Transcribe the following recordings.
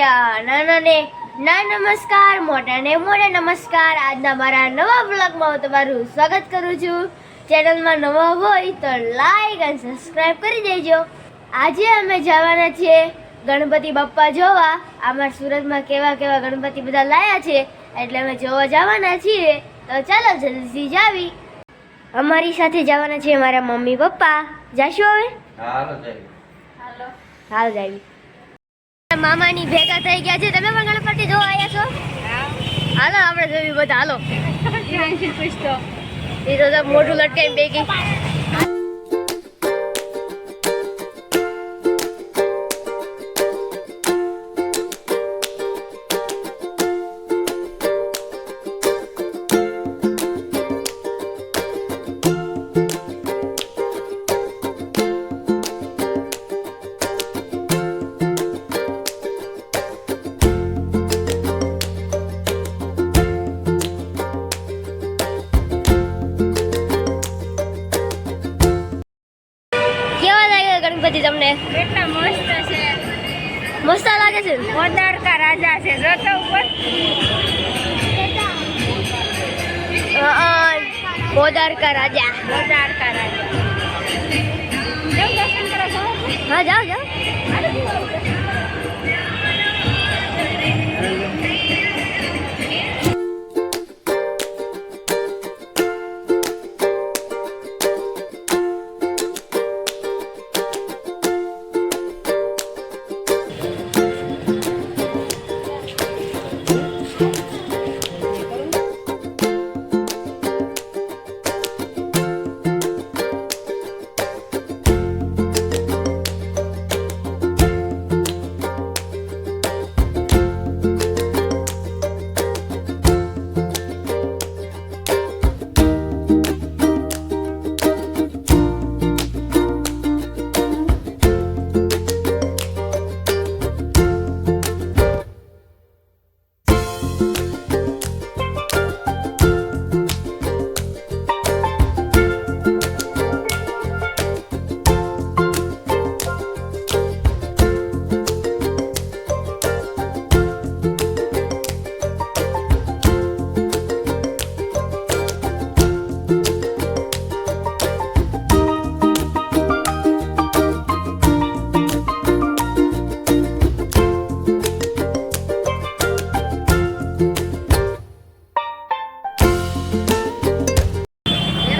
મોરડિયા નાનાને ના નમસ્કાર, મોટાને મોઢે નમસ્કાર. આજના મારા નવા વ્લોગમાં હું તમારું સ્વાગત કરું છું. ચેનલમાં નવા હોય તો લાઈક અને સબસ્ક્રાઇબ કરી દેજો. આજે અમે જવાના છીએ ગણપતિ બાપ્પા જોવા. અમારા સુરતમાં કેવા કેવા ગણપતિ બધા લાયા છે એટલે અમે જોવા જવાના છીએ. તો ચાલો જલ્દી જાવી. અમારી સાથે જવાના છે મારા મમ્મી પપ્પા. જાશું હવે? હાલ જાવી. મામાની ભેગા થઈ ગયા છે. તમે પણ ગણપતિ જોવા આવ્યા છો? હાલો આપણે જોવી બધા. હાલો એ તો મોઢું લટકાઈ ભેગી. ગણપતિ તમને કેટલા મસ્ત છે, મસ્ત લાગે છે. મોદારકા રાજા છે, જોતો ઉપર મોદારકા રાજા. મોદારકા રાજા. જાઓ દર્શન કરો છો? હા જાઓ જાઓ.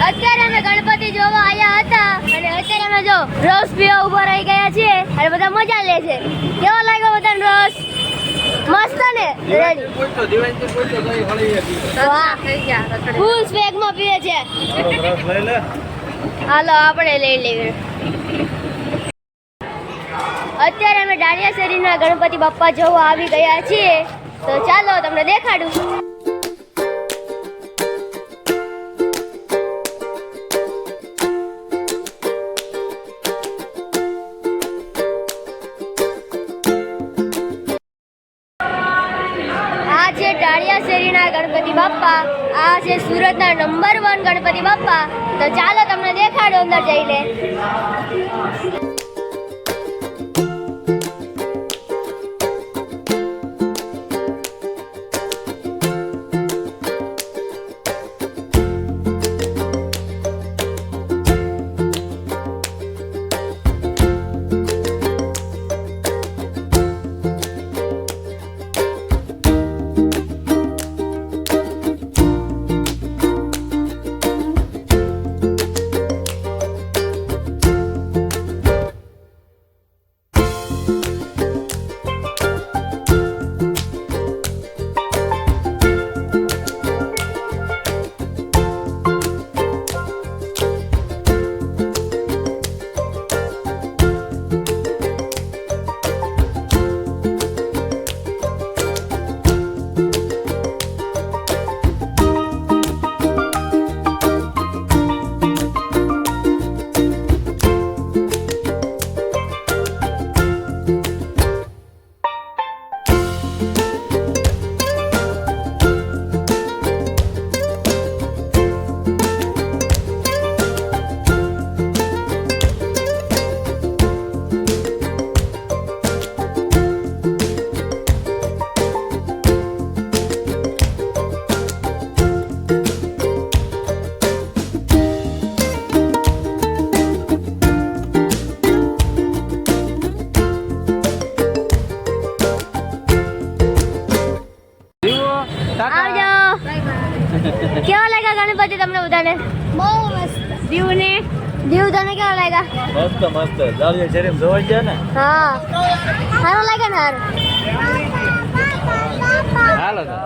અત્યારે અમે ગણપતિ જોવા આવ્યા હતા અને અત્યારે અમે જો રસ પીવા ઉભા રહી ગયા છીએ અને બધા મજા લે છે. કેવો લાગ્યો બધાને રસ? મસ્ત ને? ફૂલ સ્વેગમાં પીવે છે. હાલો આપણે લઈ લઈએ. અત્યારે અમે ડાળિયા શેરીના ગણપતિ બાપ્પા જોવા આવી ગયા છીએ. તો ચાલો તમને દેખાડું. ડાળિયા શેરીના ગણપતિ બાપ્પા. આ છે સુરતના નંબર 1 ગણપતિ બાપ્પા. તો ચાલો તમને દેખાડો અંદર જઈને. તને બહુ મસ્ત. દીવને દીવ તને કેવા લાગ્યા? મસ્ત મસ્ત જાલિયા શેરીમ જોવાઈ ગયા ને હા સારું લાગે ને હારું. હાલો તો.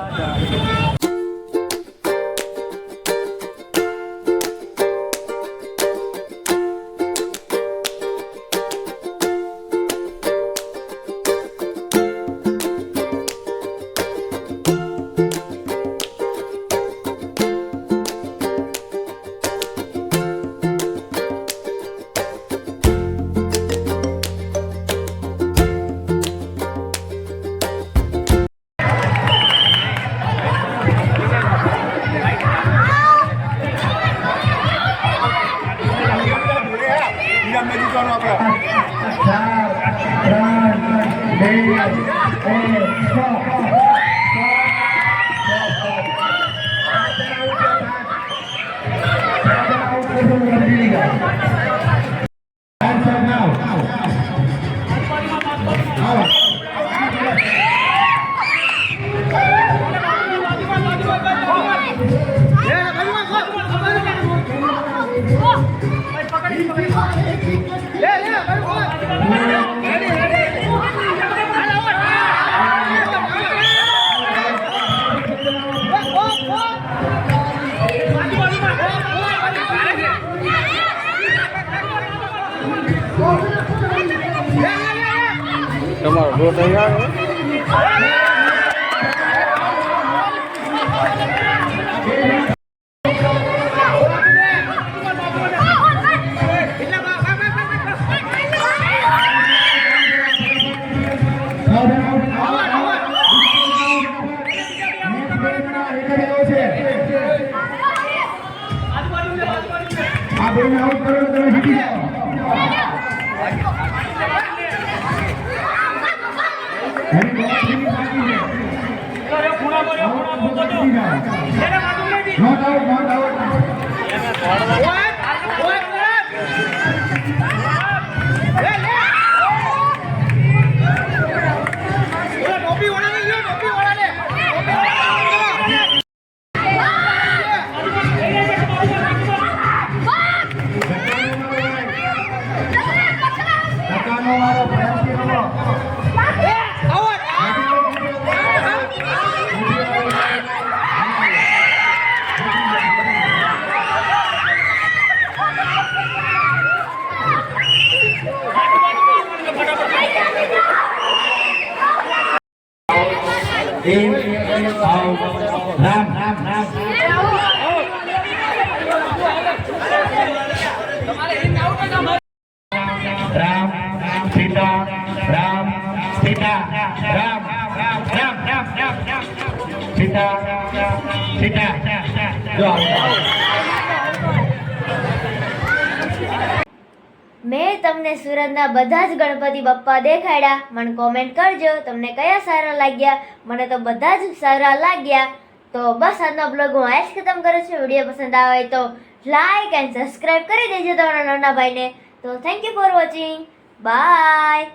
તમારો રોટ અહીંયા રામ રામ રામ રામ સીતા રામ સીતા રામ રામ રામ રામ રામ સીતા સીતા જો મેં તમને સુરતના બધા જ ગણપતિ બાપ્પા દેખાડ્યા. મને કોમેન્ટ કરજો તમને કયા સારા લાગ્યા. મને તો બધા જ સારા લાગ્યા. તો બસ આજનો બ્લોગ હું આ જ ખતમ કરું છું. વિડીયો પસંદ આવે તો લાઈક એન્ડ સબસ્ક્રાઈબ કરી દેજો તમારા નાના ભાઈને. તો thank you for watching. By.